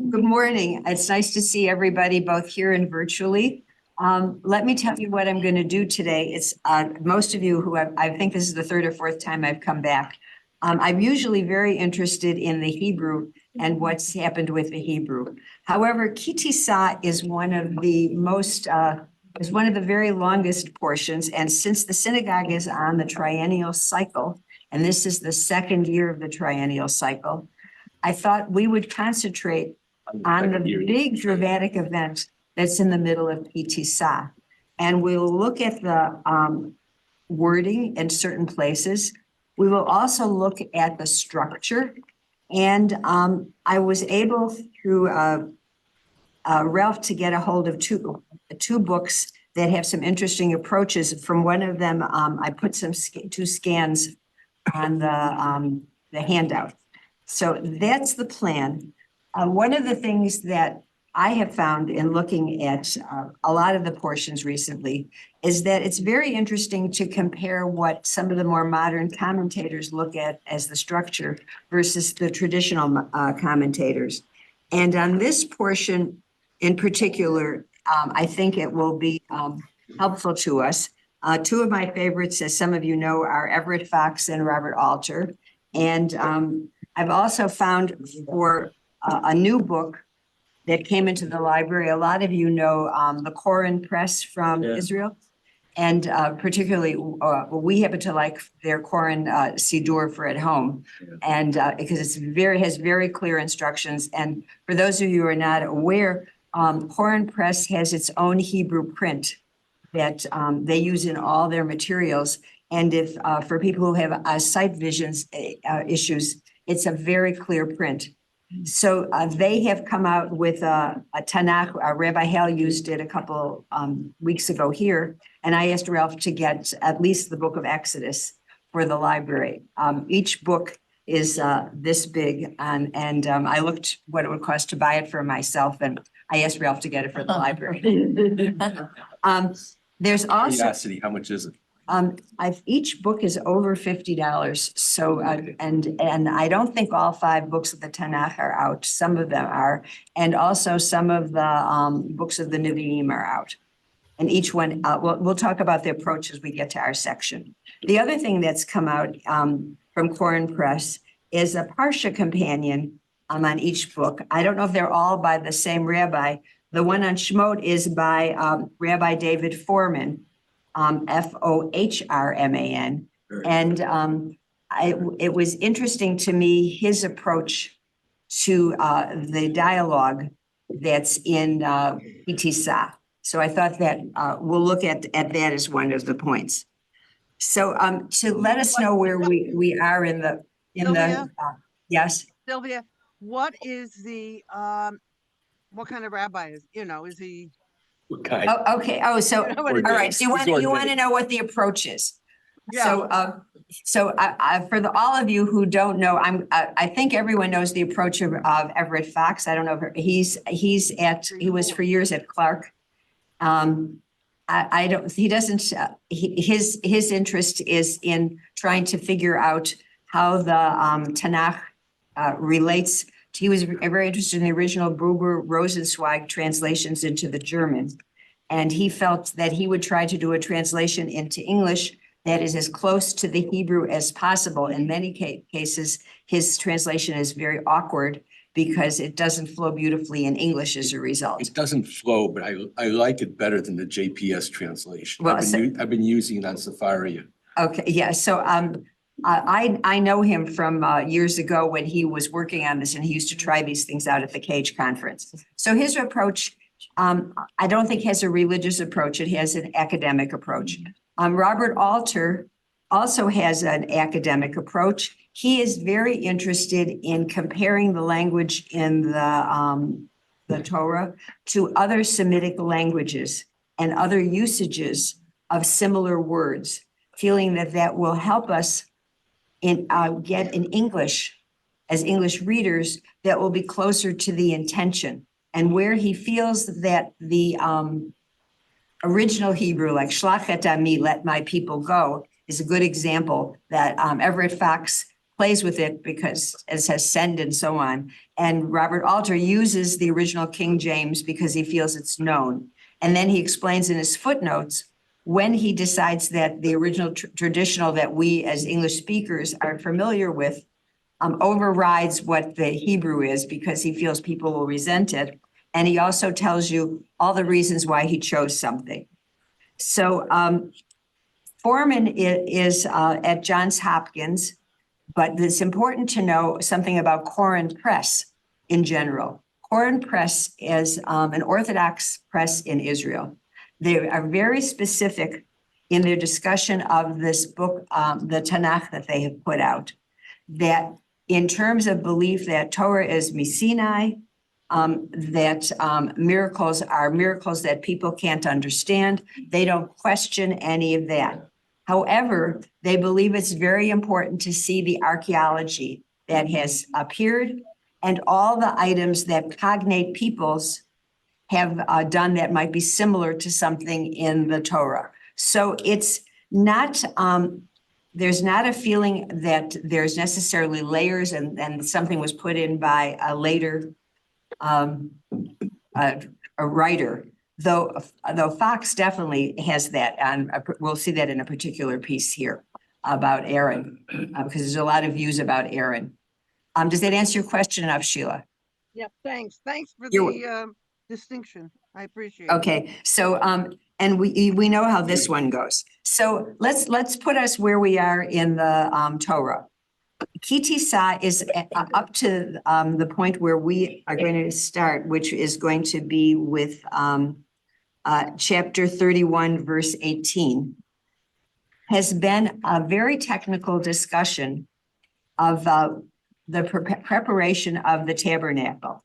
Good morning. It's nice to see everybody both here and virtually. Let me tell you what I'm going to do today. It's most of you who I think this is the third or fourth time I've come back. I'm usually very interested in the Hebrew and what's happened with the Hebrew. However, Kitisa is one of the is one of the very longest portions. And since the synagogue is on the triennial cycle, and this is the second year of the triennial cycle, I thought we would concentrate on the big dramatic event that's in the middle of Kitisa. And we'll look at the wording in certain places. We will also look at the structure. And I was able through Ralph to get a hold of two books that have some interesting approaches. From one of them, I put two scans on the handout. So that's the plan. One of the things that I have found in looking at a lot of the portions recently is that it's very interesting to compare what some of the more modern commentators look at as the structure versus the traditional commentators. And on this portion in particular, I think it will be helpful to us. Two of my favorites, as some of you know, are Everett Fox and Robert Alter. And I've also found for a new book that came into the library. A lot of you know the Koren Press from Israel. And particularly, we happen to like their Koren Siddur for at home. And because it's has very clear instructions. And for those of you who are not aware, Koren Press has its own Hebrew print that they use in all their materials. And if for people who have sight visions issues, it's a very clear print. So they have come out with a Tanakh. Rabbi Hale used it a couple weeks ago here. And I asked Ralph to get at least the book of Exodus for the library. Each book is this big. And I looked what it would cost to buy it for myself. And I asked Ralph to get it for the library. There's also curiosity, how much is it? Each book is over $50. So, and I don't think all 5 books of the Tanakh are out. Some of them are, and also some of the books of the Nevi'im are out. And each one, we'll talk about the approach as we get to our section. The other thing that's come out from Koren Press is a Parsha companion on each book. I don't know if they're all by the same rabbi. The one on Shemot is by Rabbi David Fohrman. Fohrman. And it was interesting to me, his approach to the dialogue that's in Kitisa. So I thought that we'll look at that as one of the points. So to let us know where we are in the yes. Sylvia, what is the what kind of rabbi is he? Okay. Oh, okay. Oh, so all right. So you want to know what the approach is? Yeah. So for all of you who don't know, I think everyone knows the approach of Everett Fox. I don't know if he was for years at Clark. His interest is in trying to figure out how the Tanakh relates. He was very interested in the original Gruber Rosenzweig translations into the German. And he felt that he would try to do a translation into English that is as close to the Hebrew as possible. In many cases, his translation is very awkward because it doesn't flow beautifully in English as a result. It doesn't flow, but I like it better than the JPS translation. Well, I've been using it on Safari. Okay, yeah. So I know him from years ago when he was working on this, and he used to try these things out at the Cage Conference. So his approach, I don't think has a religious approach. It has an academic approach. Robert Alter also has an academic approach. He is very interested in comparing the language in the Torah to other Semitic languages and other usages of similar words, feeling that will help us get in English, as English readers, that will be closer to the intention. And where he feels that the original Hebrew, like shlach et ami, let my people go, is a good example that Everett Fox plays with it because it says send and so on. And Robert Alter uses the original King James because he feels it's known. And then he explains in his footnotes when he decides that the original traditional that we as English speakers are familiar with overrides what the Hebrew is because he feels people will resent it. And he also tells you all the reasons why he chose something. So Foreman is at Johns Hopkins, but it's important to know something about Koren Press in general. Koren Press is an Orthodox press in Israel. They are very specific in their discussion of this book, the Tanakh that they have put out, that in terms of belief that Torah is Misinai, that miracles are miracles that people can't understand. They don't question any of that. However, they believe it's very important to see the archaeology that has appeared and all the items that cognate peoples have done that might be similar to something in the Torah. So it's not, there's not a feeling that there's necessarily layers and something was put in by a later a writer, though Fox definitely has that, and we'll see that in a particular piece here about Aaron, because there's a lot of views about Aaron. Does that answer your question enough, Sheila? Yep, thanks. Thanks for You're the distinction. I appreciate it. Okay, so and we know how this one goes. So let's put us where we are in the Torah. Kitisa is up to the point where we are going to start, which is going to be with chapter 31, verse 18, has been a very technical discussion of the preparation of the tabernacle.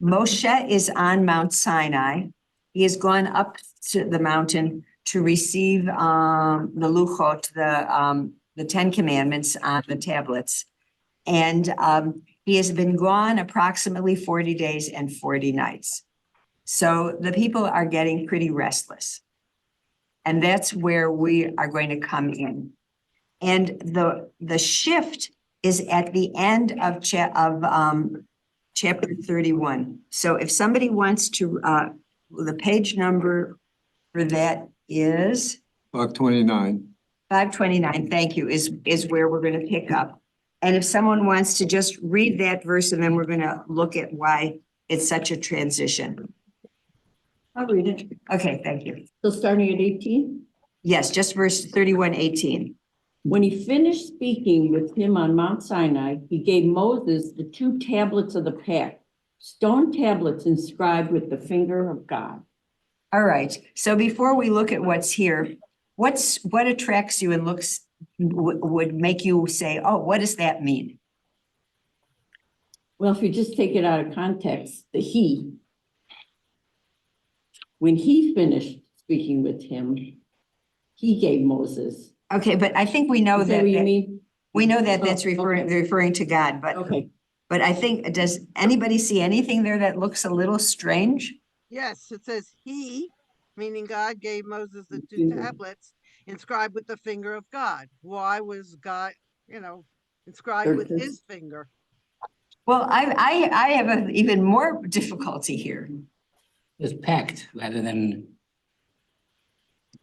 Moshe is on Mount Sinai. He has gone up to the mountain to receive the luchot, the 10 commandments on the tablets. And he has been gone approximately 40 days and 40 nights. So the people are getting pretty restless. And that's where we are going to come in. And the shift is at the end of chapter 31. So if somebody wants to, the page number for that is 529. 529, thank you, is where we're going to pick up. And if someone wants to just read that verse, and then we're going to look at why it's such a transition. I'll read it. Okay, thank you. So starting at 18, Yes, just verse 31:18. when he finished speaking with him on Mount Sinai, he gave Moses the 2 tablets of the pact, stone tablets inscribed with the finger of God. All right, so before we look at what's here, what attracts you and would make you say, oh, what does that mean? Well, if you just take it out of context, when he finished speaking with him, he gave Moses. Okay, but I think we know Is that that, what you mean? we know that that's Oh, okay. referring to God, but Okay, I think, does anybody see anything there that looks a little strange? Yes, it says he, meaning God, gave Moses the 2 Finger. tablets inscribed with the finger of God. Why was God, inscribed with Third- his finger? Well, I have an even more difficulty here. Is packed rather than.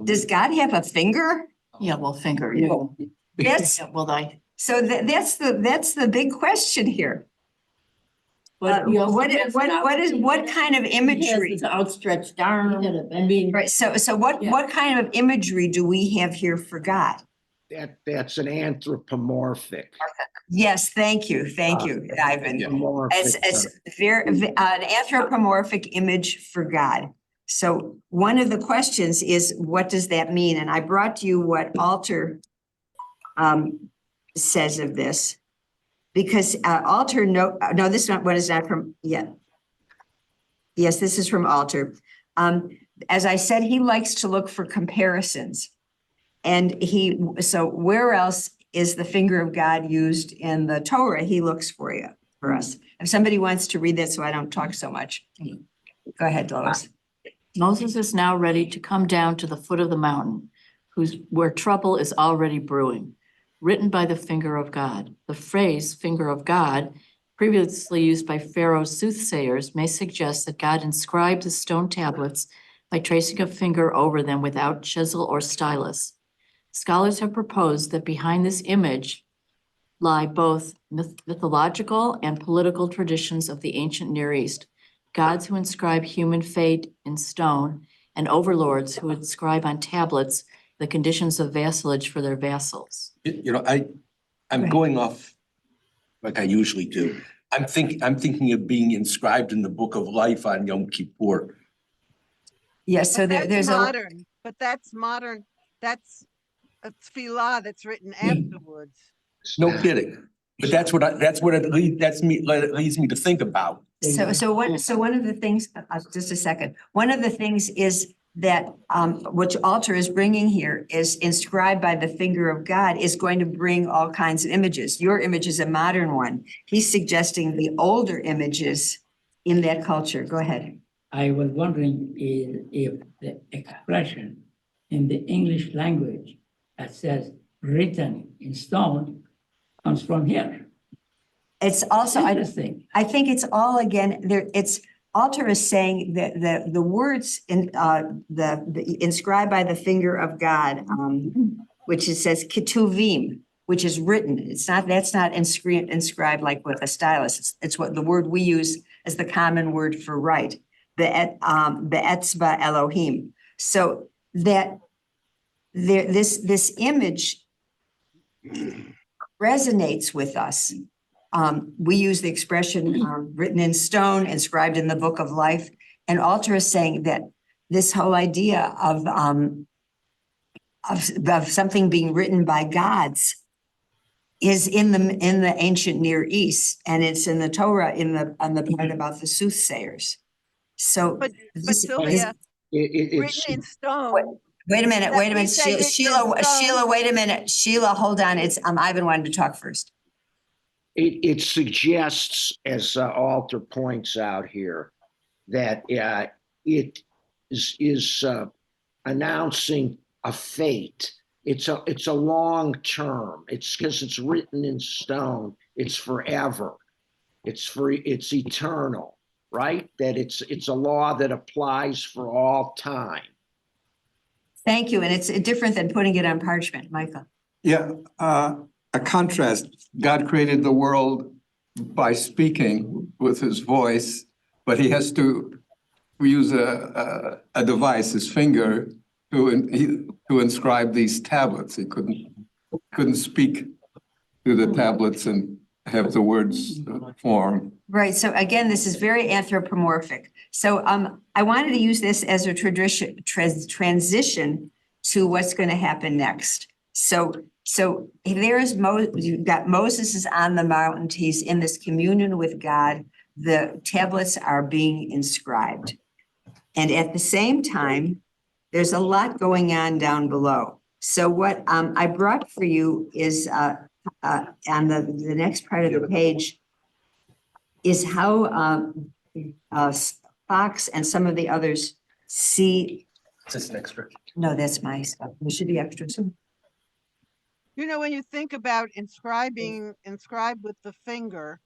Does God have a finger? Yeah, well, finger. No. That's, Well, so that's the big question here. But he also What has what kind of he has imagery? his outstretched arm. I mean, Right, so what kind of imagery do we have here for God? That's an anthropomorphic. Yes, thank you, Ivan. Anthropomorphic. As an anthropomorphic image for God. So one of the questions is, what does that mean? And I brought you what Alter says of this, because Alter, no, this is not what is not from yet. Yes, this is from Alter. As I said, he likes to look for comparisons. And so where else is the finger of God used in the Torah? He looks for us. If somebody wants to read that so I don't talk so much. Go ahead, Lois. Moses is now ready to come down to the foot of the mountain, where trouble is already brewing. written by the finger of God. The phrase finger of God, previously used by Pharaoh's soothsayers, may suggest that God inscribed the stone tablets by tracing a finger over them without chisel or stylus. Scholars have proposed that behind this image lie both mythological and political traditions of the ancient Near East, gods who inscribe human fate in stone, and overlords who inscribe on tablets the conditions of vassalage for their vassals. I'm going off like I usually do. I'm thinking of being inscribed in the book of life on Yom Kippur. Yes, so But that's there's a, modern, but that's modern. That's a tefillah that's written afterwards. No kidding. But that's what it leads me to think about. so one of the things, just a second, one of the things is that which Alter is bringing here is inscribed by the finger of God is going to bring all kinds of images. Your image is a modern one. He's suggesting the older images in that culture. Go ahead. I was wondering if the expression in the English language that says written in stone comes from here. It's also, Interesting. I think it's all again, there, it's, Alter is saying that the words in, the inscribed by the finger of God, which it says ketuvim, which is written. It's not, that's not inscribed like with a stylus. It's what the word we use as the common word for write, be'etzba Elohim. So that there, this image resonates with us. We use the expression written in stone, inscribed in the book of life. And Alter is saying that this whole idea of something being written by gods is in the ancient Near East, and it's in the Torah on the part about the soothsayers. So, But this- Sylvia, It's, written in stone. wait a minute, that wait a we minute, say written in Sheila, stone. wait a minute, Sheila, hold on. It's Ivan wanted to talk first. it suggests, as Alter points out here, that it is announcing a fate. It's a long term. It's because it's written in stone. It's forever. It's eternal, right? That it's a law that applies for all time. Thank you, and it's different than putting it on parchment, Michael. Yeah, a contrast. God created the world by speaking with his voice, but he has to use a device, his finger, to inscribe these tablets. He couldn't speak through the tablets and have the words form. Right, so again, this is very anthropomorphic. So I wanted to use this as a transition to what's going to happen next. So there's you've got Moses is on the mountain. He's in this communion with God. The tablets are being inscribed. And at the same time, there's a lot going on down below. So what I brought for you is on the next part of the page is how Fox and some of the others see. Is this an extra? No, that's my stuff. There should be extras. You know, when you think about inscribed with the finger,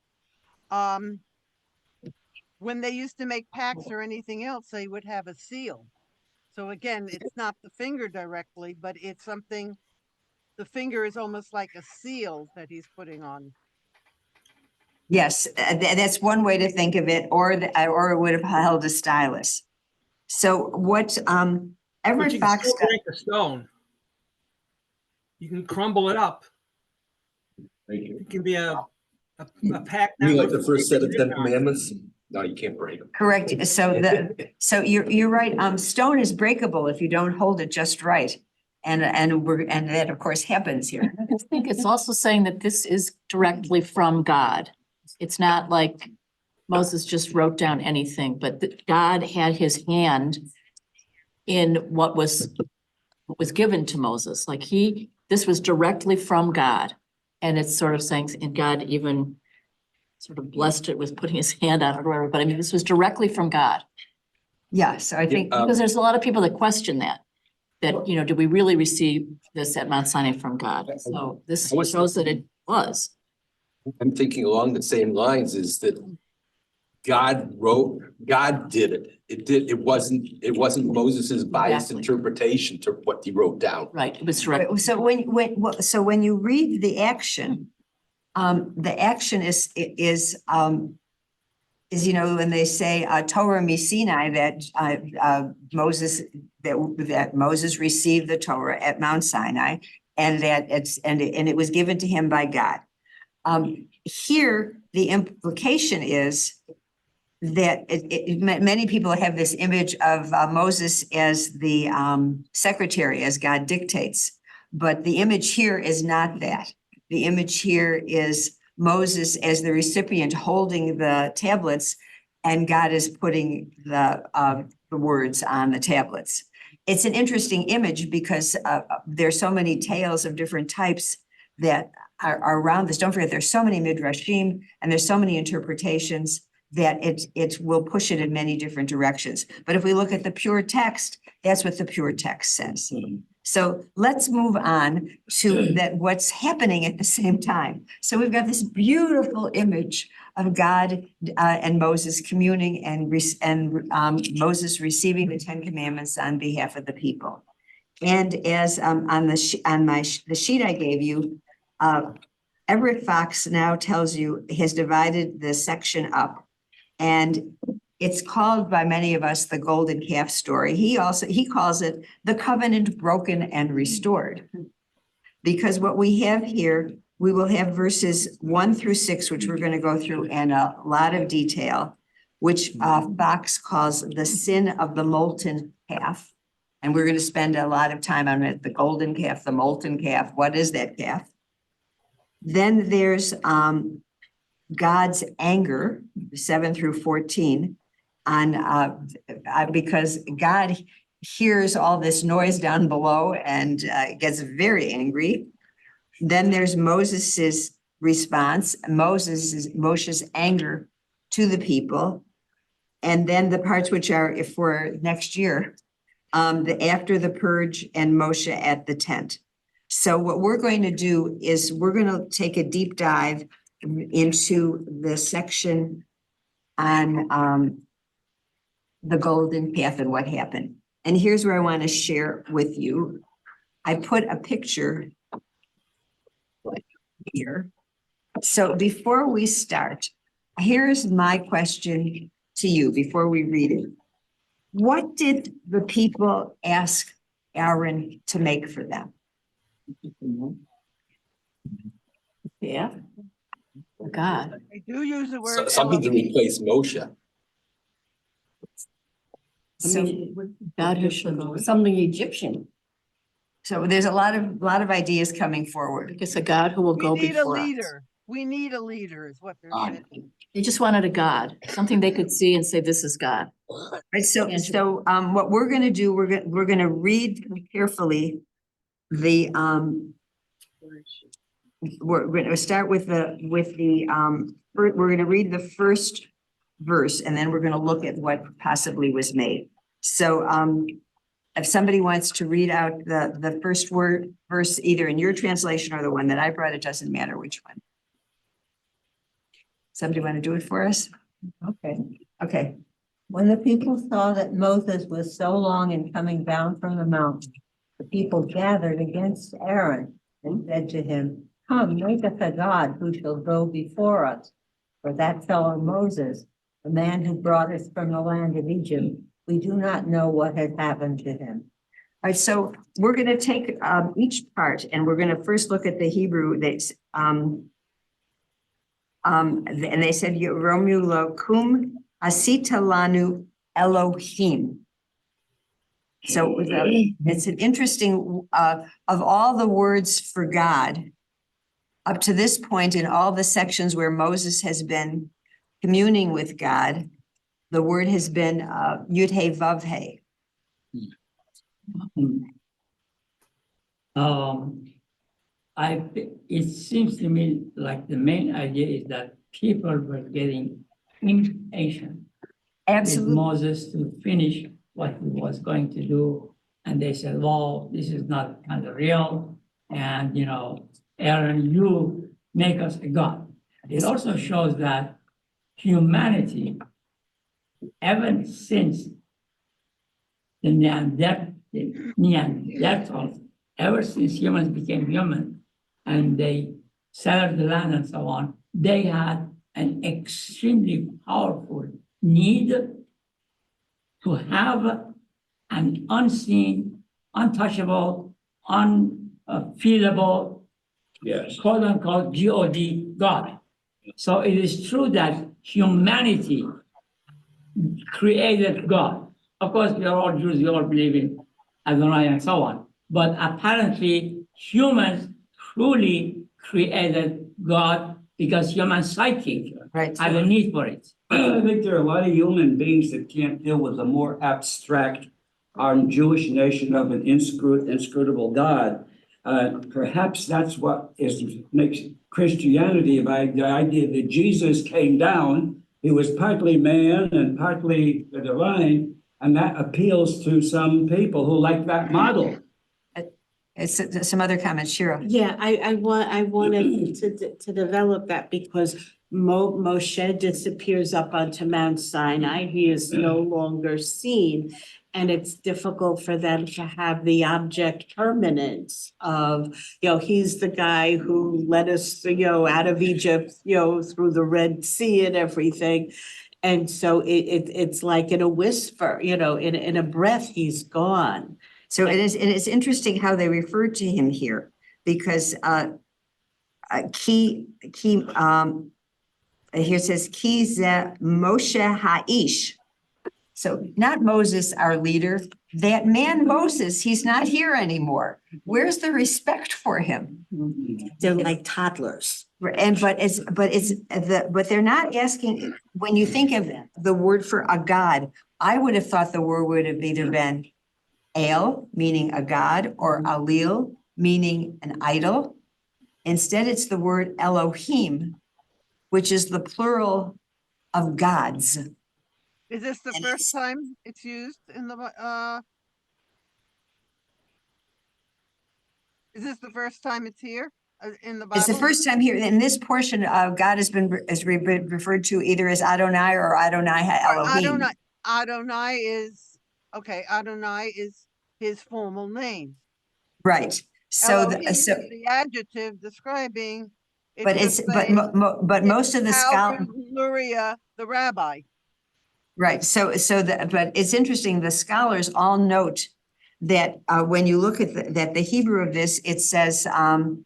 when they used to make pacts or anything else, they would have a seal. So again, it's not the finger directly, but it's something, the finger is almost like a seal that he's putting on. Yes, that's one way to think of it, or it would have held a stylus. So what But Everett you can Fox still break the stone. You can crumble it up. Thank you. It can be a pack. You mean like the first set of 10 commandments? No, you can't break them. correct. So you're right. Stone is breakable if you don't hold it just right. And that of course happens here. I think it's also saying that this is directly from God. It's not like Moses just wrote down anything, but that God had his hand in what was given to Moses. Like this was directly from God. And it's sort of saying, and God even sort of blessed it with putting his hand on it or whatever, but I mean, this was directly from God. Yeah, so I think Because there's a lot of people that question that. that, did we really receive this at Mount Sinai from God? So this shows that it was. I'm thinking along the same lines is that God did it. It wasn't Moses's biased Exactly. interpretation to what he wrote down. Right, it was direct. So when you read the action is, when they say, Torah mi Sinai, that Moses received the Torah at Mount Sinai, and that it was given to him by God. Here, the implication is that many people have this image of Moses as the secretary, as God dictates. But the image here is not that. The image here is Moses as the recipient holding the tablets, and God is putting the words on the tablets. It's an interesting image because there's so many tales of different types that are around this. Don't forget, there's so many midrashim and there's so many interpretations that it will push it in many different directions. But if we look at the pure text, that's what the pure text says. So let's move on to what's happening at the same time. So we've got this beautiful image of God and Moses communing and Moses receiving the 10 Commandments on behalf of the people. And as on the sheet I gave you, Everett Fox now tells you, has divided the section up. And it's called by many of us the golden calf story. He calls it the covenant broken and restored. Because what we have here, we will have verses 1-6, which we're going to go through in a lot of detail, which Fox calls the sin of the molten calf. And we're going to spend a lot of time on it, the golden calf, the molten calf. What is that calf? Then there's God's anger, 7-14, on because God hears all this noise down below and gets very angry. Then there's Moses's response, Moshe's anger to the people, and then the parts which are for next year, after the purge and Moshe at the tent. So what we're going to do is we're going to take a deep dive into the section on the golden calf and what happened. And here's where I want to share with you. I put a picture here. So before we start, here's my question to you before we read it. What did the people ask Aaron to make for them? Yeah. God. They do use the word Something to Elohim. replace Moshe. So, God who showed Something Egyptian. so there's a lot of ideas coming I forward. guess a God who will We go need a before us. leader. We need a leader is what they're saying. They just wanted a God, something they could see and say, this is God. Right, so what we're gonna do, we're gonna read carefully the we're gonna start with we're gonna read the first verse, and then we're gonna look at what possibly was made. So if somebody wants to read out the first verse, either in your translation or the one that I brought, it doesn't matter which one. Somebody want to do it for us? Okay. When the people saw that Moses was so long in coming down from the mountain, the people gathered against Aaron and said to him, "Come, make us a God who shall go before us. For that fellow Moses, the man who brought us from the land of Egypt, we do not know what has happened to him." All right, so we're going to take each part, and we're going to first look at the Hebrew. And they said, Romulo kum asita lanu Elohim. So it's an interesting, of all the words for God, up to this point in all the sections where Moses has been communing with God, the word has been Yud-He Vav-He. It seems to me like the main idea is that people were getting impatient with Absolutely. Moses to finish what he was going to do, And they said, well, this is not kind of real. And, Aaron, you make us a god. It also shows that humanity, ever since the Neanderthals, ever since humans became human and they settled the land and so on, they had an extremely powerful need to have an unseen, untouchable, unfeelable, Yes. quote unquote, God, God. So it is true that humanity created God. Of course, we are all Jews, we all believe in Adonai and so on. But apparently, humans truly created God because human psyche Right. had a need for it. I think there are a lot of human beings that can't deal with the more abstract, our Jewish nation of an inscrutable God. Perhaps that's what makes Christianity, by the idea that Jesus came down. He was partly man and partly the divine, and that appeals to some people who like that model. It's some other comments, Shira. Yeah, I wanted to develop that because Moshe disappears up onto Mount Sinai. He is no longer seen. And it's difficult for them to have the object permanence of, he's the guy who led us, out of Egypt, through the Red Sea and everything. And so it's like in a whisper, in a breath, he's gone. So it is interesting how they refer to him here, because here it says ki ze Moshe Ha'ish. So not Moses, our leader, that man Moses, he's not here anymore. Where's the respect for him? They're like toddlers. And but they're not asking, when you think of the word for a god, I would have thought the word would have either been El, meaning a god, or Alil, meaning an idol. Instead, it's the word Elohim, which is the plural of gods. Is this the And first time it's used in the, is this the first time it's here in the Bible? It's the first time here in this portion of God has been referred to either as Adonai or Adonai Elohim. Adonai is, okay, Adonai is his formal name. Right. So Elohim is so the adjective describing. but it's but most of the scholars. Luria, the rabbi. Right. But it's interesting. The scholars all note that when you look at the Hebrew of this, it says Aseh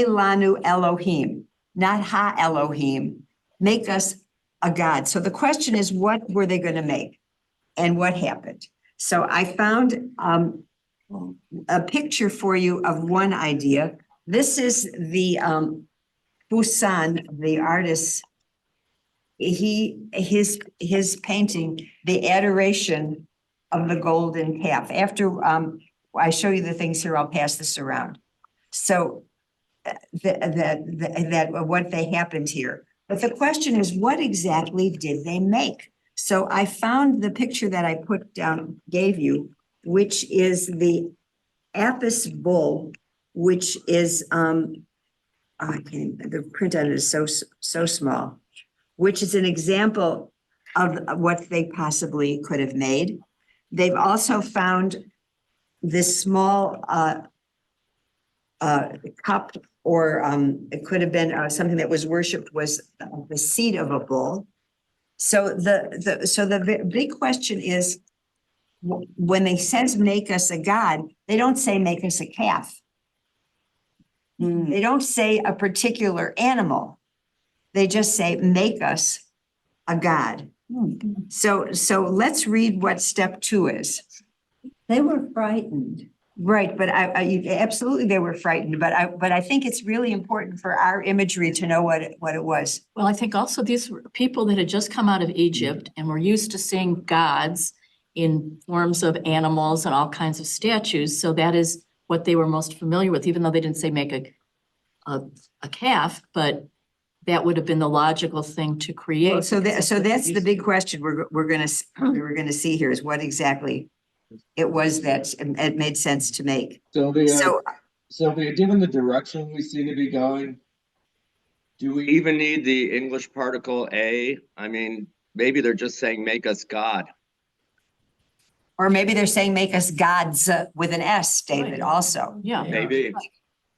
lanu Elohim, not Ha Elohim. Make us a god. So the question is, what were they going to make, and what happened? So I found a picture for you of one idea. This is the Busan, the artist. His painting, The Adoration of the Golden Calf. After I show you the things here, I'll pass this around. So what they happened here. But the question is, what exactly did they make? So I found the picture that I put down, gave you, which is the Apis bull, which is the print on it is so small, which is an example of what they possibly could have made. They've also found this small cup, or it could have been something that was worshipped, was the seed of a bull. So the big question is, when they says make us a god, they don't say make us a calf. They don't say a particular animal. They just say make us a god. So let's read what step 2 is. They were frightened. Right, but absolutely they were frightened, but I think it's really important for our imagery to know what it was. Well, I think also these were people that had just come out of Egypt and were used to seeing gods in forms of animals and all kinds of statues. So that is what they were most familiar with, even though they didn't say make a calf, but that would have been the logical thing to create. Well, so because that's the big question we're gonna see here is what exactly it was that it made sense to make. Sylvia, given the direction we seem to be going, do we even need the English particle a? I mean, maybe they're just saying make us God. Or maybe they're saying make us gods with an S, David, also, Yeah, Maybe.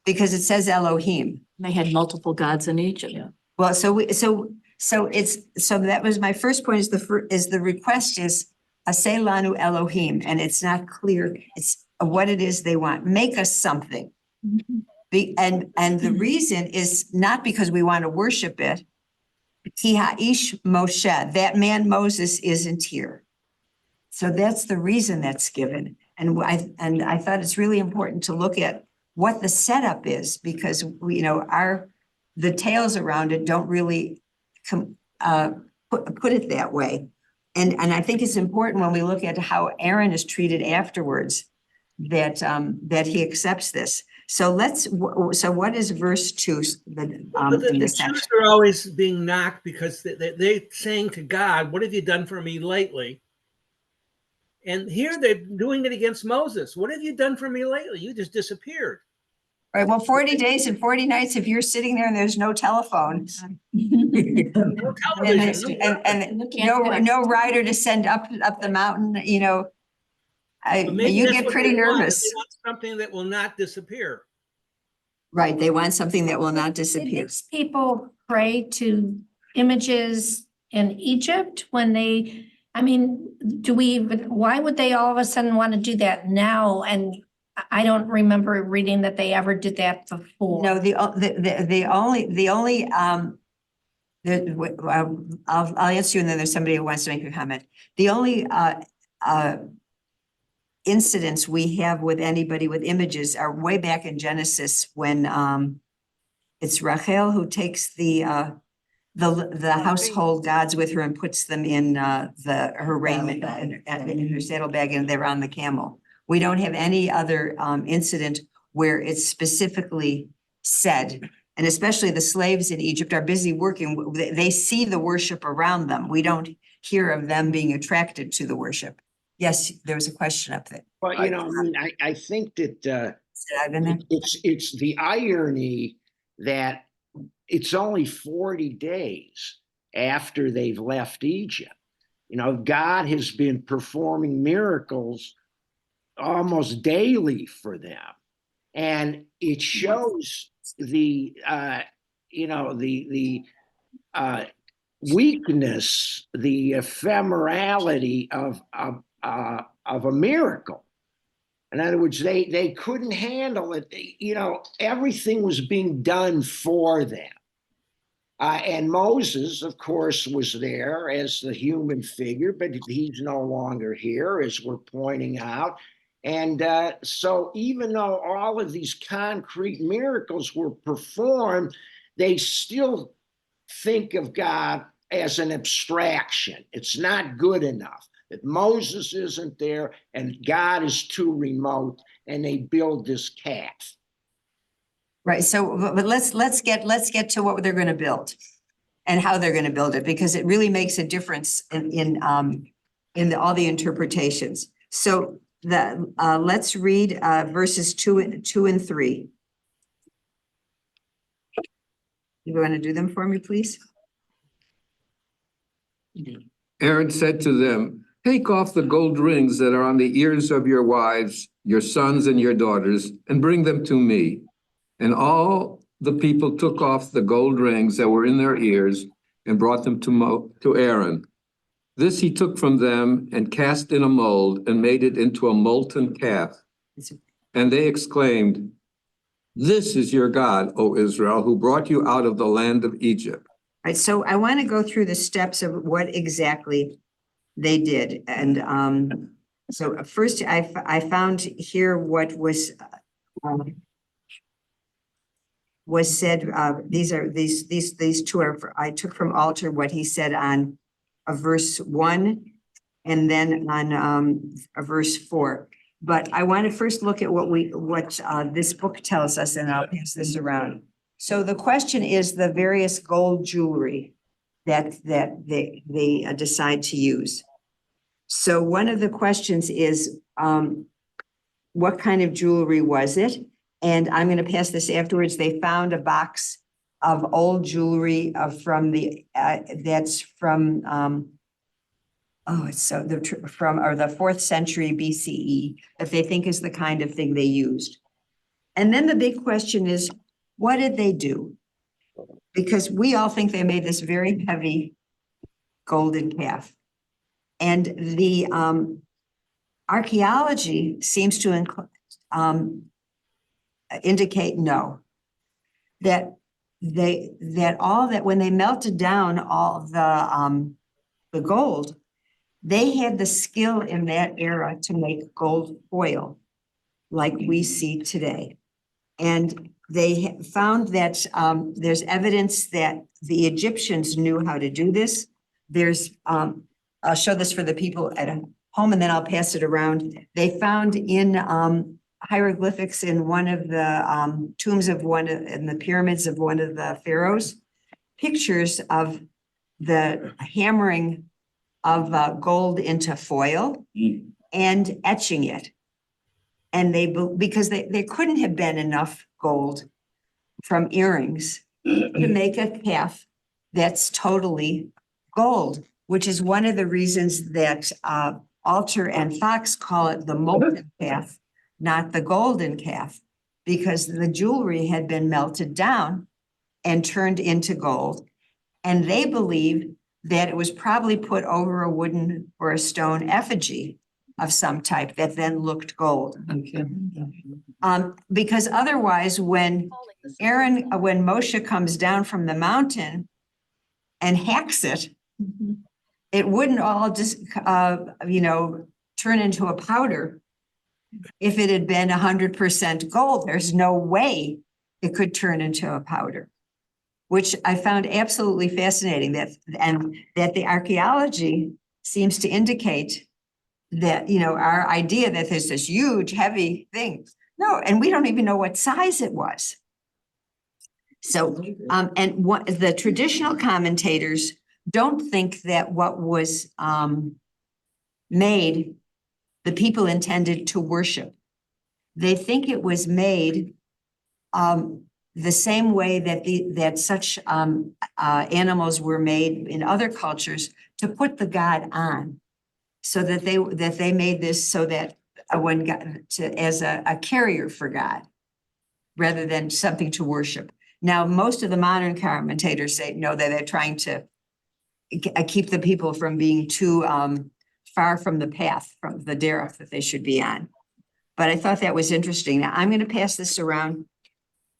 because it says Elohim. they had multiple gods in Egypt. Well, so that was my first point is the request is Aseh lanu Elohim, and it's not clear. It's what it is they want. Make us something. And the reason is not because we want to worship it. Ki ha'ish Moshe, that man Moses isn't here. So that's the reason that's given. And I thought it's really important to look at what the setup is, because we, the tales around it don't really put it that way. And I think it's important when we look at how Aaron is treated afterwards, that he accepts this. So what is verse 2 in this section? Jews are always being knocked because they're saying to God, what have you done for me lately? And here they're doing it against Moses. What have you done for me lately? You just disappeared. Right, well, 40 days and 40 nights, if you're sitting there and there's no telephone. No television, And no rider to send up the mountain, But you maybe that's get what pretty they want. nervous. They want something that will not disappear. Right, they want something that will not Did disappear. these people pray to images in Egypt when they, I mean, why would they all of a sudden want to do that now? And I don't remember reading that they ever did that before. No, I'll answer you, and then there's somebody who wants to make a comment. The only incidents we have with anybody with images are way back in Genesis when it's Rachel who takes the household gods with her and puts them in her raiment and in her saddlebag, and they're on the camel. We don't have any other incident where it's specifically said, and especially the slaves in Egypt are busy working. They see the worship around them. We don't hear of them being attracted to the worship. Yes, there was a question up there. But I think that I've been there. it's the irony that it's only 40 days after they've left Egypt. God has been performing miracles almost daily for them. And it shows the weakness, the ephemerality of a miracle. In other words, they couldn't handle it. Everything was being done for them. And Moses, of course, was there as the human figure, but he's no longer here, as we're pointing out. And so even though all of these concrete miracles were performed, they still think of God as an abstraction. It's not good enough that Moses isn't there and God is too remote, and they build this calf. Right. So, but let's get to what they're going to build and how they're going to build it, because it really makes a difference in all the interpretations. So let's read verses 2 and 3. You want to do them for me, please? Aaron said to them, "Take off the gold rings that are on the ears of your wives, your sons and your daughters, and bring them to me." And all the people took off the gold rings that were in their ears and brought them to Aaron. This he took from them and cast in a mold and made it into a molten calf. And they exclaimed, "This is your God, O Israel, who brought you out of the land of Egypt." Right. So I want to go through the steps of what exactly they did. And so first I found here what was said. These two are, I took from Alter what he said on verse 1 and then on verse 4. But I want to first look at what this book tells us, and I'll pass this around. So the question is the various gold jewelry that they decide to use. So one of the questions is, what kind of jewelry was it? And I'm going to pass this afterwards. They found a box of old jewelry from the, that's from, from the 4th century BCE that they think is the kind of thing they used. And then the big question is, what did they do? Because we all think they made this very heavy golden calf. And the archaeology seems to indicate no. That when they melted down all the gold, they had the skill in that era to make gold foil like we see today. And they found that there's evidence that the Egyptians knew how to do this. There's, I'll show this for the people at home and then I'll pass it around. They found in hieroglyphics in one of the tombs of in the pyramids of one of the pharaohs, pictures of the hammering of gold into foil and etching it. And because there couldn't have been enough gold from earrings to make a calf that's totally gold, which is one of the reasons that Alter and Fox call it the molten calf, not the golden calf, because the jewelry had been melted down and turned into gold. And they believe that it was probably put over a wooden or a stone effigy of some type that then looked gold. Because otherwise, when Moshe comes down from the mountain and hacks it, it wouldn't all just, turn into a powder. If it had been 100% gold, there's no way it could turn into a powder, which I found absolutely fascinating that the archaeology seems to indicate that, our idea that there's this huge, heavy thing. No, and we don't even know what size it was. So, and what the traditional commentators don't think that what was made, the people intended to worship. They think it was made the same way that such animals were made in other cultures to put the god on. So that they made this so that when God, as a carrier for God, rather than something to worship. Now, most of the modern commentators say no, that they're trying to keep the people from being too far from the path, from the derech that they should be on. But I thought that was interesting. Now, I'm going to pass this around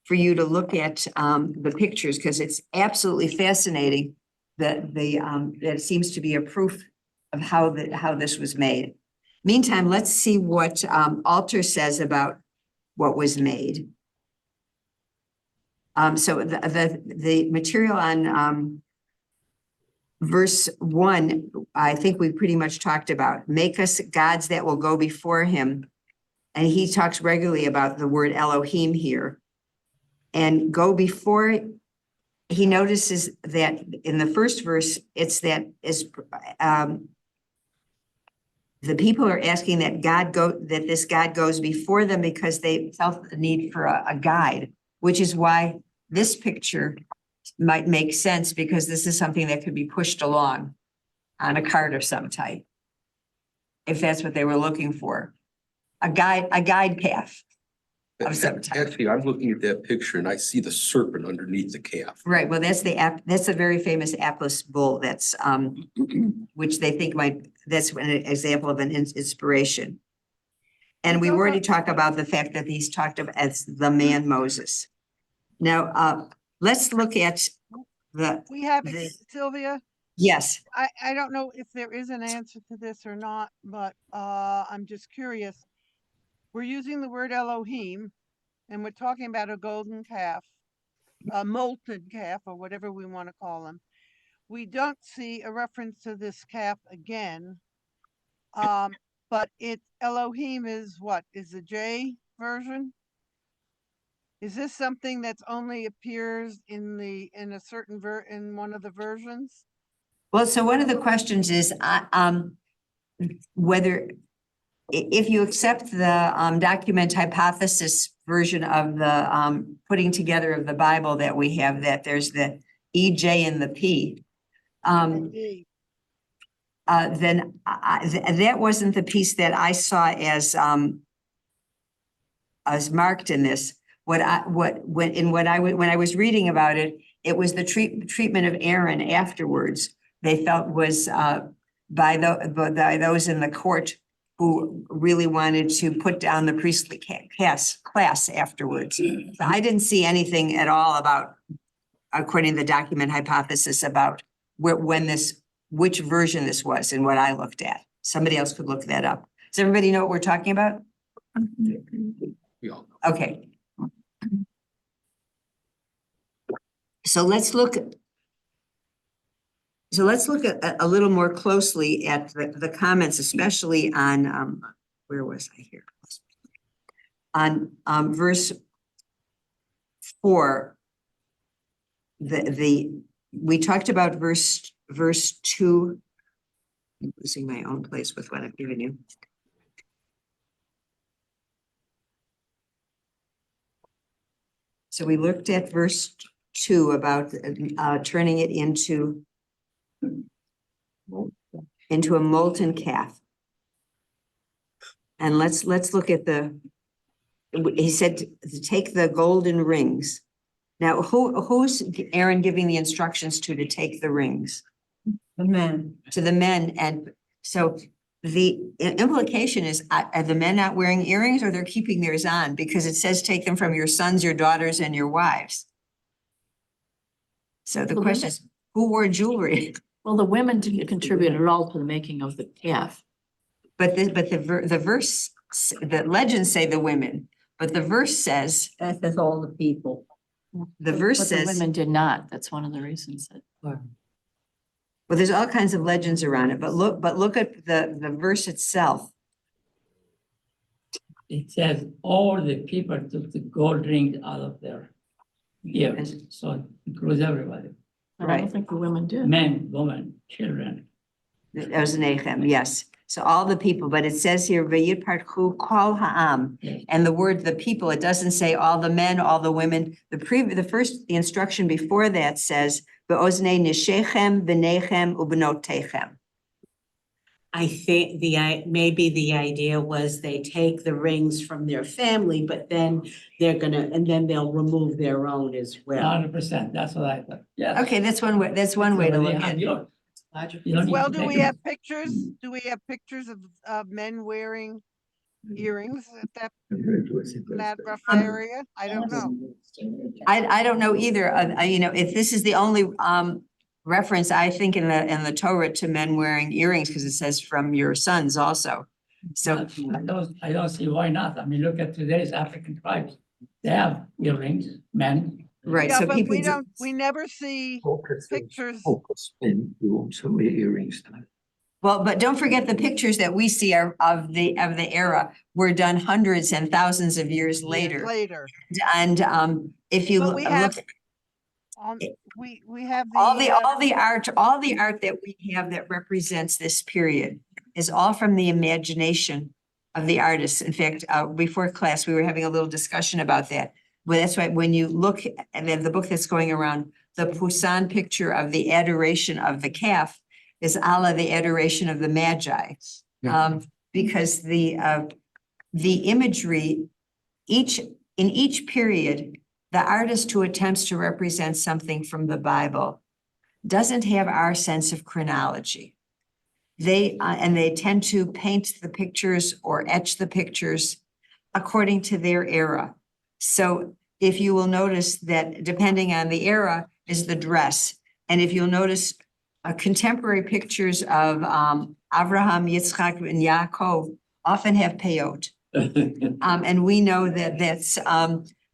for you to look at the pictures because it's absolutely fascinating that that it seems to be a proof of how this was made. Meantime, let's see what Alter says about what was made. So the material on verse 1, I think we pretty much talked about. Make us gods that will go before him. And he talks regularly about the word Elohim here. And go before, he notices that in the first verse, it's that the people are asking that this God goes before them because they felt the need for a guide, which is why this picture might make sense because this is something that could be pushed along on a cart of some type. If that's what they were looking for, a guide calf of some type. Actually, I'm looking at that picture and I see the serpent underneath the calf. Right. Well, that's a very famous Apis bull. That's which they think that's an example of an inspiration. And we already talked about the fact that he's talked of as the man Moses. Now, let's look at We have it, Sylvia. Yes. I don't know if there is an answer to this or not, but I'm just curious. We're using the word Elohim, and we're talking about a golden calf, a molten calf, or whatever we want to call them. We don't see a reference to this calf again, but Elohim is what? Is the J version? Is this something that's only appears in a certain in one of the versions? Well, so one of the questions is, whether, if you accept the, document hypothesis version of the, putting together of the Bible that we have, that there's the E, J, and the P. Indeed. Then that wasn't the piece that I saw as marked in this. When I was reading about it, it was the treatment of Aaron afterwards. They felt was by those in the court who really wanted to put down the priestly class afterwards. So I didn't see anything at all about, according to the document hypothesis, about which version this was and what I looked at. Somebody else could look that up. Does everybody know what we're talking about? We all know. Okay. So let's look at a little more closely at the comments, especially on, where was I here? On verse 4. We talked about verse 2. I'm losing my own place with what I've given you. So we looked at verse 2 about turning it into a molten calf. And let's look at he said to take the golden rings. Now, who's Aaron giving the instructions to take the rings? The men. To the men. And so the implication is, are the men not wearing earrings, or they're keeping theirs on? Because it says take them from your sons, your daughters, and your wives. So the question is, who wore jewelry? Well, the women didn't contribute at all to the making of the calf. But the verse, the legends say the women, but the verse says. That says all the people. The verse But the says. women did not. That's one of the reasons that. Well, there's all kinds of legends around it, but look at the verse itself. It says all the people took the gold rings out of their ears, so it includes everybody. But I don't think the women did. Men, women, children. That was Nahum, yes. So all the people, but it says here, "Vayitparchu kol ha'am," and the word "the people," it doesn't say all the men, all the women. The instruction before that says, "Ve'oznei nishechem, b'nechem, u'bnotechem." I think maybe the idea was they take the rings from their family, but then they'll remove their own as well. 100%, that's what I thought, yeah. Okay, that's one way to look at it. Well, do we have pictures? Do we have pictures of men wearing earrings at that rough area? I don't know. I don't know either. If this is the only reference, I think in the Torah to men wearing earrings, because it says from your sons also. So I don't see why not. I mean, look at today's African tribes. They have earrings, men. right. Yeah, So but people we never see pictures. Earrings. Well, but don't forget the pictures that we see are of the era were done hundreds and thousands of years later. And if you But look. We have All the art that we have that represents this period is all from the imagination of the artists. In fact, before class, we were having a little discussion about that. Well, that's why when you look at the book that's going around, the Poussin picture of the adoration of the calf is a la the adoration of the Magi. Because the imagery, in each period, the artist who attempts to represent something from the Bible doesn't have our sense of chronology. They tend to paint the pictures or etch the pictures according to their era. So if you will notice that depending on the era is the dress. And if you'll notice contemporary pictures of Abraham, Yitzchak, and Yaakov often have peyot. And we know that that's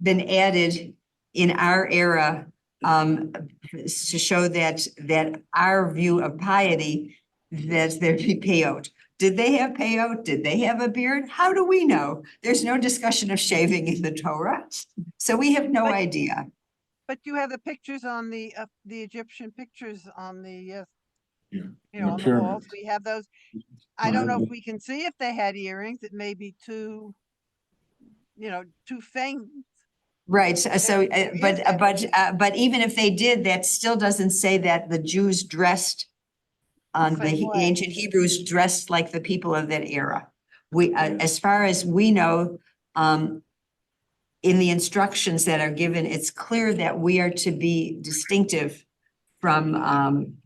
been added in our era to show that our view of piety, that there be peyot. Did they have peyote? Did they have a beard? How do we know? There's no discussion of shaving in the Torah. So we have no But- idea. But you have the pictures on the Egyptian pictures on the, Yeah, you the know, on the walls. pyramids. We have those. I don't know if we can see if they had earrings. It may be too, too faint. Right, There is but even if they did, that still doesn't say that the Jews dressed Same way. ancient Hebrews dressed like the people of that era. We, as far as we know, in the instructions that are given, it's clear that we are to be distinctive from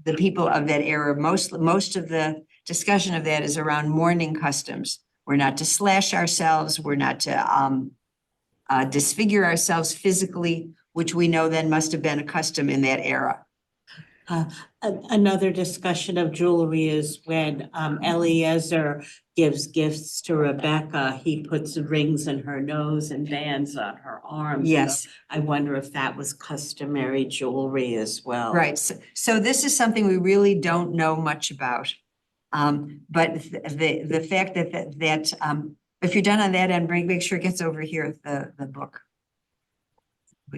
the people of that era. Most of the discussion of that is around mourning customs. We're not to slash ourselves. We're not to disfigure ourselves physically, which we know then must have been a custom in that era. Another discussion of jewelry is when Eliezer gives gifts to Rebecca, he puts rings in her nose and bands on her arms. Yes. I wonder if that was customary jewelry as well. Right, so this is something we really don't know much about. But the fact that if you're done on that end, make sure it gets over here, the book.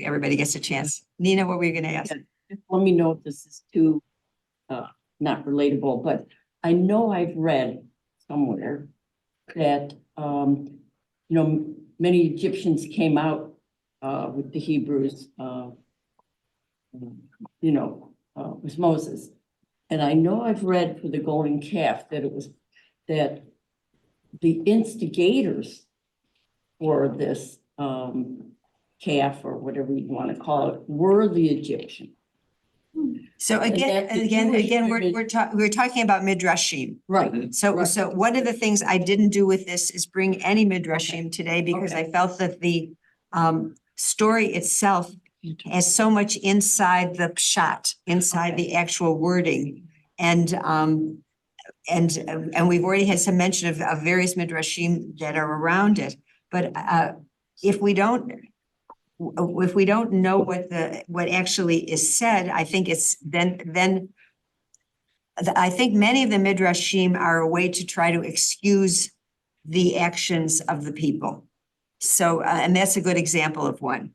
Everybody gets a chance. Nina, what were you gonna ask? Let me know if this is too, not relatable, but I know I've read somewhere that, many Egyptians came out, with the Hebrews, with Moses. And I know I've read for the golden calf that that the instigators for this, calf or whatever you want to call it, were the Egyptians. So And again, that the Jewish we're talking about midrashim. Right. So one of the things I didn't do with this is bring any midrashim today because I felt that the story itself has so much inside the pshat, inside the actual wording. And we've already had some mention of various midrashim that are around it. But if we don't know what actually is said, I think it's then I think many of the midrashim are a way to try to excuse the actions of the people. So, and that's a good example of one.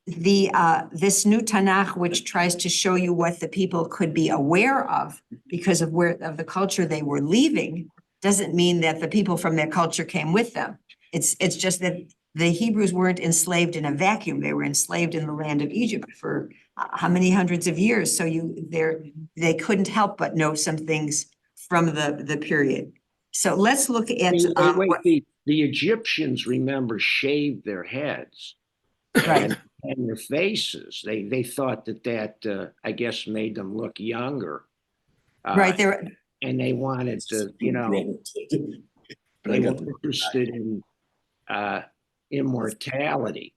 This new Tanakh, which tries to show you what the people could be aware of because of the culture they were leaving, doesn't mean that the people from their culture came with them. It's just that the Hebrews weren't enslaved in a vacuum. They were enslaved in the land of Egypt for how many hundreds of years? So they couldn't help but know some things from the period. So let's look at the Egyptians, remember, shaved their heads right. and their faces. They thought that I guess made them look younger. Right there. And they wanted to, they were interested in immortality.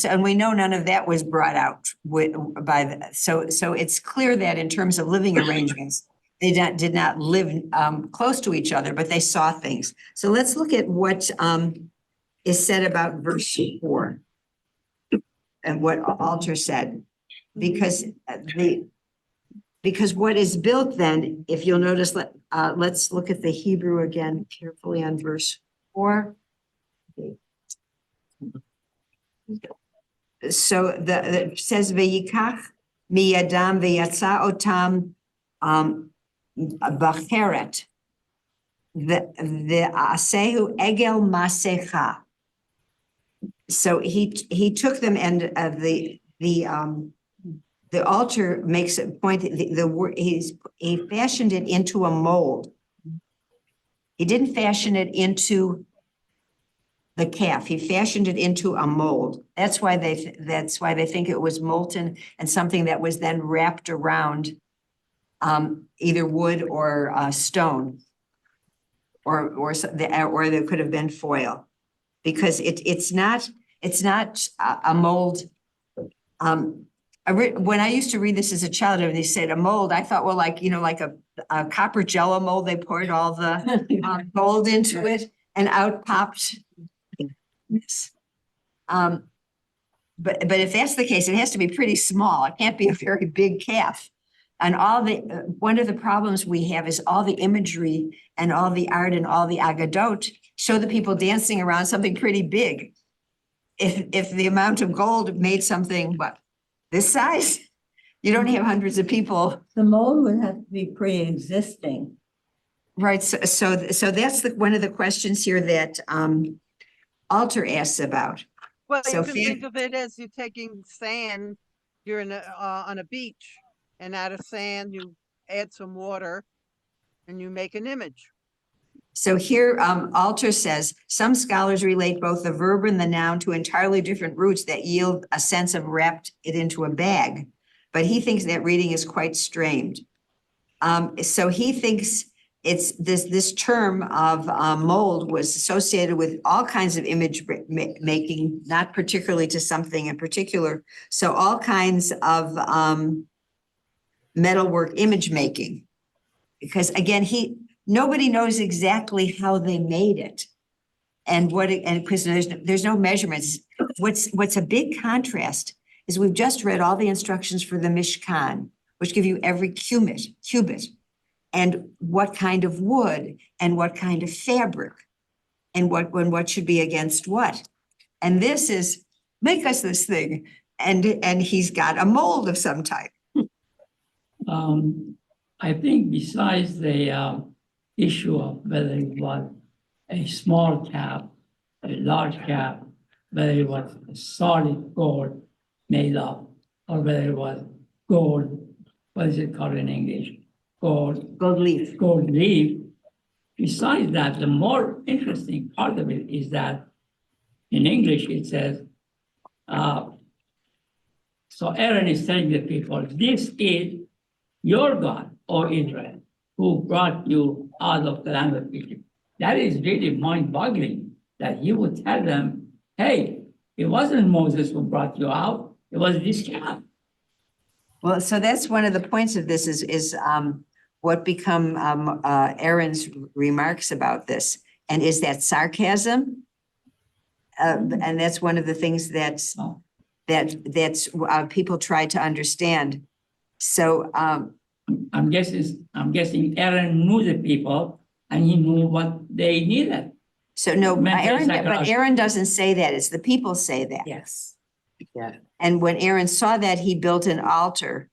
And we know none of that was brought out so it's clear that in terms of living arrangements, they did not live close to each other, but they saw things. So let's look at what is said about verse 4 and what Alter said, because what is built then, if you'll notice, let's look at the Hebrew again carefully on verse 4. So it says v'yikach miyadam v'yatsa otam bacheret v'asehu egel masecha. So he took them, and the altar makes a point. He fashioned it into a mold. He didn't fashion it into the calf. He fashioned it into a mold. That's why they think it was molten and something that was then wrapped around either wood or stone, or there could have been foil, because it's not a mold. When I used to read this as a child, and they said a mold, I thought, well, like a copper Jello mold. They poured all the gold into it, and out popped. But if that's the case, it has to be pretty small. It can't be a very big calf. And all the, one of the problems we have is all the imagery and all the art and all the agadot show the people dancing around something pretty big. If the amount of gold made something, what, this size? You don't have hundreds of people. The mold would have to be pre-existing. Right, so that's one of the questions here that Alter asks about. Well, So you can fan- think of it as you're taking sand, you're in on a beach, and out of sand, you add some water and you make an image. So here, Alter says, some scholars relate both the verb and the noun to entirely different roots that yield a sense of wrapped it into a bag. But he thinks that reading is quite strained. So he thinks it's this term of mold was associated with all kinds of image making, not particularly to something in particular. So all kinds of metalwork image making. Because again, nobody knows exactly how they made it. And because there's no measurements. What's a big contrast is we've just read all the instructions for the Mishkan, which give you every cubit, and what kind of wood and what kind of fabric and what should be against what. And this is, make us this thing. And he's got a mold of some type. I think besides the issue of whether it was a small cap, a large cap, whether it was a solid gold made of, or whether it was gold, what is it called in English? Gold leaf. Gold leaf. Besides that, the more interesting part of it is that in English it says, so Aaron is telling the people, this is your God, O Israel, who brought you out of the land of Egypt. That is really mind-boggling that he would tell them, hey, it wasn't Moses who brought you out, it was this calf. Well, so that's one of the points of this is what become Aaron's remarks about this. And is that sarcasm? And that's one of the things that's people try to understand. So I'm guessing Aaron knew the people and he knew what they needed. So no, Aaron doesn't say that. It's the people say that. Yes. Yeah. And when Aaron saw that, he built an altar.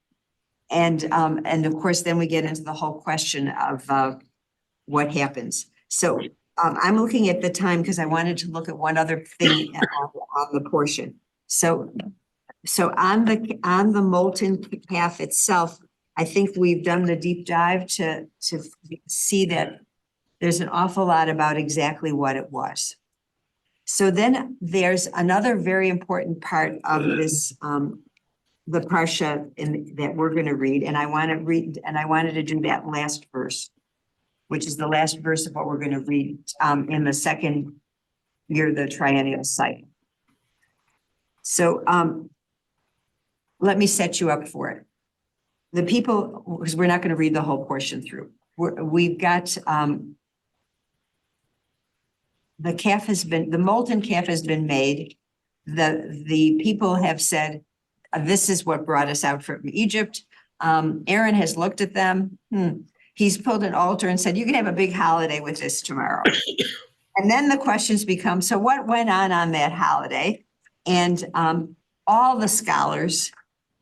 And of course, then we get into the whole question of what happens. So I'm looking at the time because I wanted to look at one other thing on the portion. So on the molten calf itself, I think we've done the deep dive to see that there's an awful lot about exactly what it was. So then there's another very important part of this, the parsha that we're going to read, and I wanted to do that last verse, which is the last verse of what we're going to read in the second year of the triennial cycle. So let me set you up for it. The people, because we're not going to read the whole portion through. We've got the molten calf has been made. The people have said, this is what brought us out from Egypt. Aaron has looked at them. He's pulled an altar and said, you can have a big holiday with this tomorrow. And then the questions become, so what went on that holiday? And all the scholars,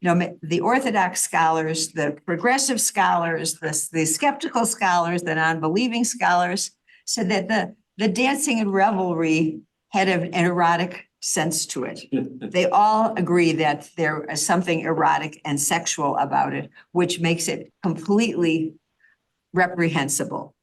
the Orthodox scholars, the progressive scholars, the skeptical scholars, the non-believing scholars said that the dancing and revelry had an erotic sense to it. They all agree that there is something erotic and sexual about it, which makes it completely reprehensible.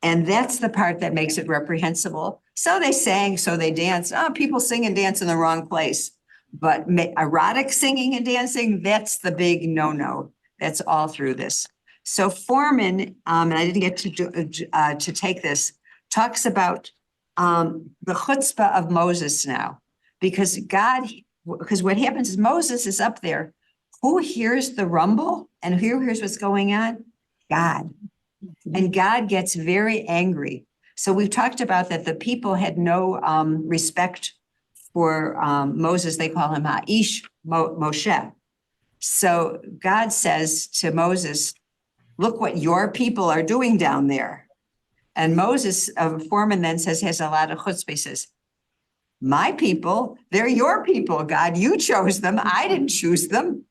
And that's the part that makes it reprehensible. So they sang, so they danced. Oh, people sing and dance in the wrong place. But erotic singing and dancing, that's the big no-no. That's all through this. So Foreman, and I didn't get to take this, talks about the chutzpah of Moses now, because what happens is Moses is up there. Who hears the rumble and who hears what's going on? God. And God gets very angry. So we've talked about that the people had no respect for Moses. They call him Ha'ish Moshe. So God says to Moses, look what your people are doing down there. And Moses, Foreman then says, has a lot of chutzpah, he says, my people, they're your people, God, you chose them, I didn't choose them.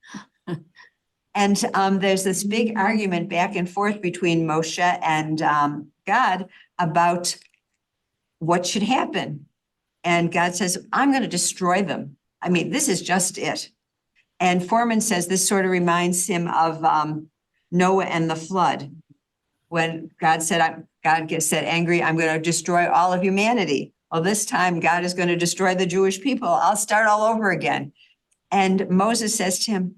And there's this big argument back and forth between Moshe and God about what should happen. And God says, I'm going to destroy them. I mean, this is just it. And Foreman says this sort of reminds him of Noah and the flood. When God said, angry, I'm going to destroy all of humanity. Well, this time God is going to destroy the Jewish people. I'll start all over again. And Moses says to him,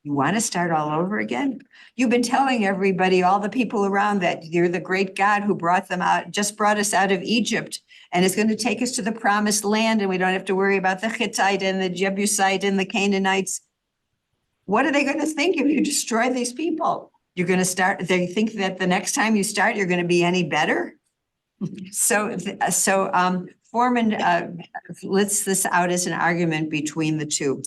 you want to start all over again? You've been telling everybody, all the people around, that you're the great God who brought them out, just brought us out of Egypt, and is going to take us to the promised land, and we don't have to worry about the Hittite and the Jebusite and the Canaanites. What are they going to think if you destroy these people? You're going to start, they think that the next time you start, you're going to be any better? So Foreman lets this out as an argument between the two.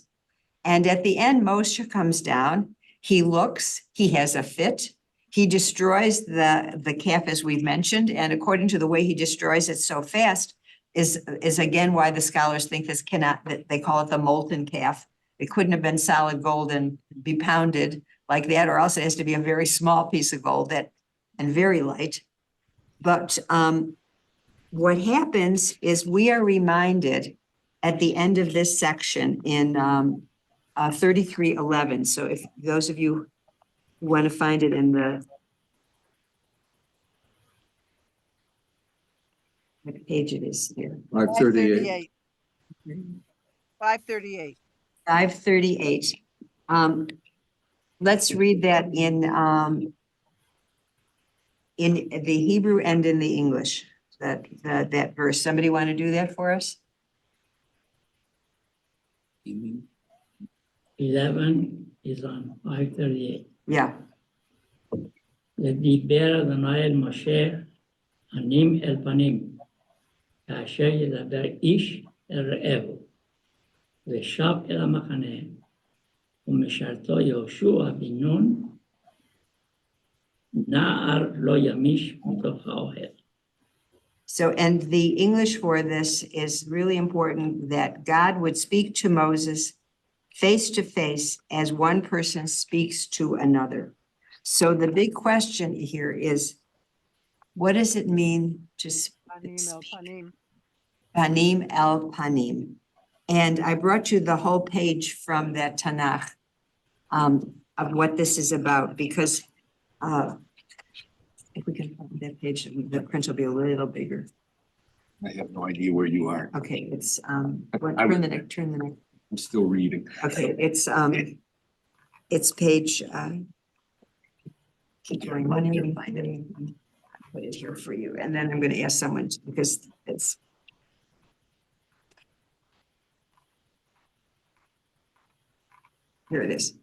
And at the end, Moshe comes down, he looks, he has a fit, he destroys the calf, as we've mentioned, and according to the way he destroys it so fast is again why the scholars think this cannot, they call it the molten calf. It couldn't have been solid gold and be pounded like that, or else it has to be a very small piece of gold and very light. But what happens is we are reminded at the end of this section in 33:11. So if those of you who want to find it in what page it is here. 538. 538. 538. Let's read that in the Hebrew and in the English, that verse. Somebody want to do that for us? 11 is on 538. Yeah. ודיבר אדוני אל משה פנים אל פנים, כאשר ידבר איש אל רעהו, ושב אל המחנה, ומשרתו יהושע בן נון, נער לא ימיש מתוך האוהל. So, and the English for this is really important, that God would speak to Moses face to face as one person speaks to another. So the big question here is, what does it mean to speak? Panim el panim. And I brought you the whole page from that Tanakh of what this is about, because if we can find that page, the print will be a little bigger. I have no idea where you are. Okay, it's turn the neck. I'm still reading. Okay, it's page keep going. Let me find it. I'll put it here for you, and then I'm going to ask someone because it's here it is.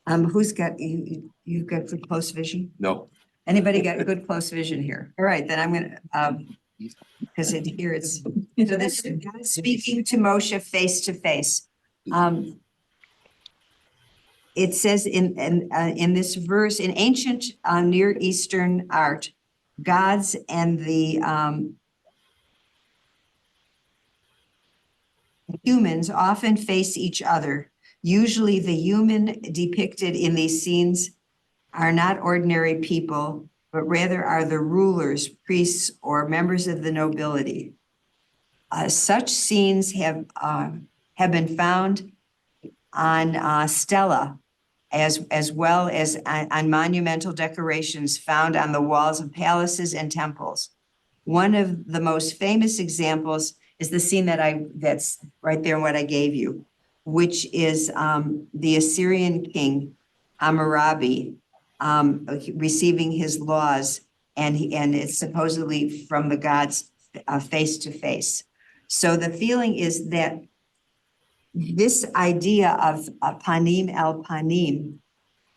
Who's got you've got good close vision? No. Anybody got good close vision here? All right, then I'm gonna because here it's so this God speaking to Moshe face to face. It says in this verse, in ancient Near Eastern art, gods and the humans often face each other. Usually the human depicted in these scenes are not ordinary people, but rather are the rulers, priests, or members of the nobility. Such scenes have been found on stela, as well as on monumental decorations found on the walls of palaces and temples. One of the most famous examples is the scene that's right there in what I gave you, which is the Assyrian king Hammurabi receiving his laws, and it's supposedly from the gods face to face. So the feeling is that this idea of panim el panim,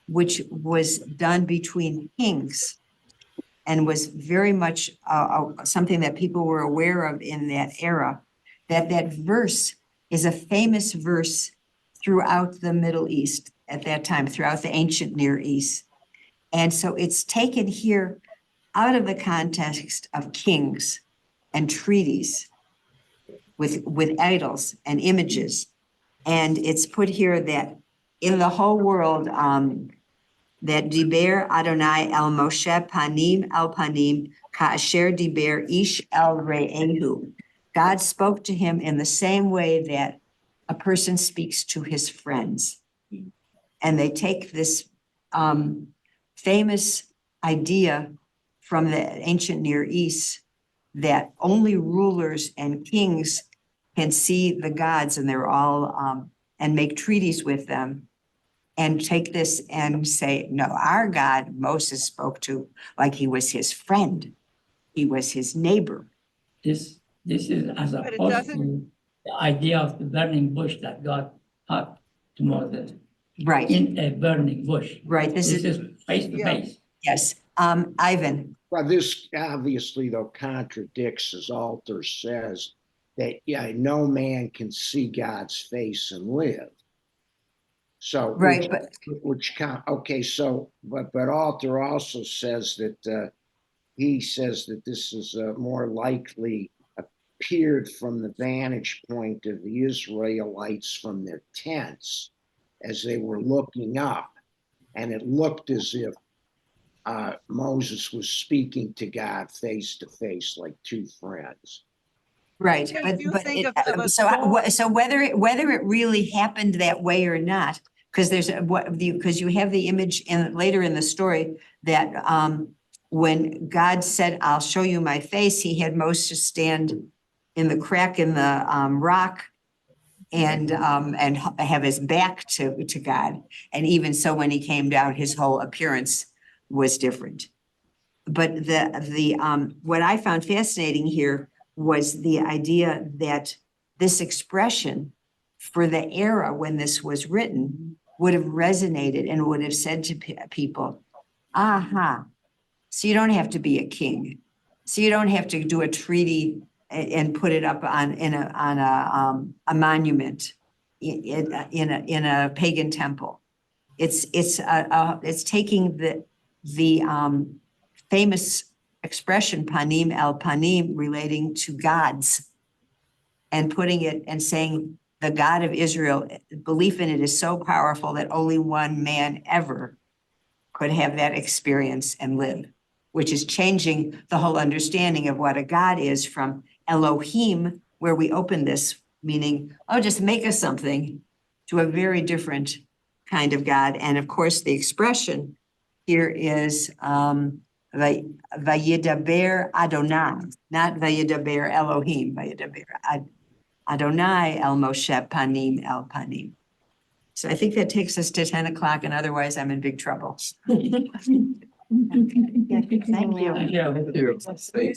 which was done between kings and was very much something that people were aware of in that era, that verse is a famous verse throughout the Middle East at that time, throughout the ancient Near East. And so it's taken here out of the context of kings and treaties with idols and images. And it's put here that in the whole world, that Diber Adonai el Moshe panim el panim ka'asher diber ish el re'ehu. God spoke to him in the same way that a person speaks to his friends. And they take this famous idea from the ancient Near East that only rulers and kings can see the gods, and they're all and make treaties with them, and take this and say, no, our God Moses spoke to like he was his friend. He was his neighbor. This is as But it opposed doesn't- to the idea of the burning bush that God taught to Moses. Right, In a burning bush. right. This This is, is face to Yeah. face. yes. Ivan, Well, this obviously though contradicts, as Alter says, that no man can see God's face and live. So right, but okay, so but Alter also says that he says that this is more likely appeared from the vantage point of the Israelites from their tents as they were looking up, and it looked as if Moses was speaking to God face to face, like two friends. right, Because you but think it, of a so storm. so whether it really happened that way or not, because there's because you have the image later in the story that when God said, "I'll show you my face," he had Moses stand in the crack in the rock and have his back to God, and even so, when he came down, his whole appearance was different. But what I found fascinating here was the idea that this expression for the era when this was written would have resonated and would have said to people, aha, so you don't have to be a king. So you don't have to do a treaty and put it up on a monument in a pagan temple. It's taking the famous expression panim el panim relating to gods and putting it and saying the God of Israel, belief in it is so powerful that only one man ever could have that experience and live, which is changing the whole understanding of what a God is from Elohim, where we open this, meaning, oh, just make us something, to a very different kind of God. And of course, the expression here is Vayidaber Adonai, not Vayidaber Elohim, Vayidaber Adonai el Moshe panim el panim. So I think that takes us to 10 o'clock, and otherwise I'm in big trouble. Thank you. Thank you. Thank you.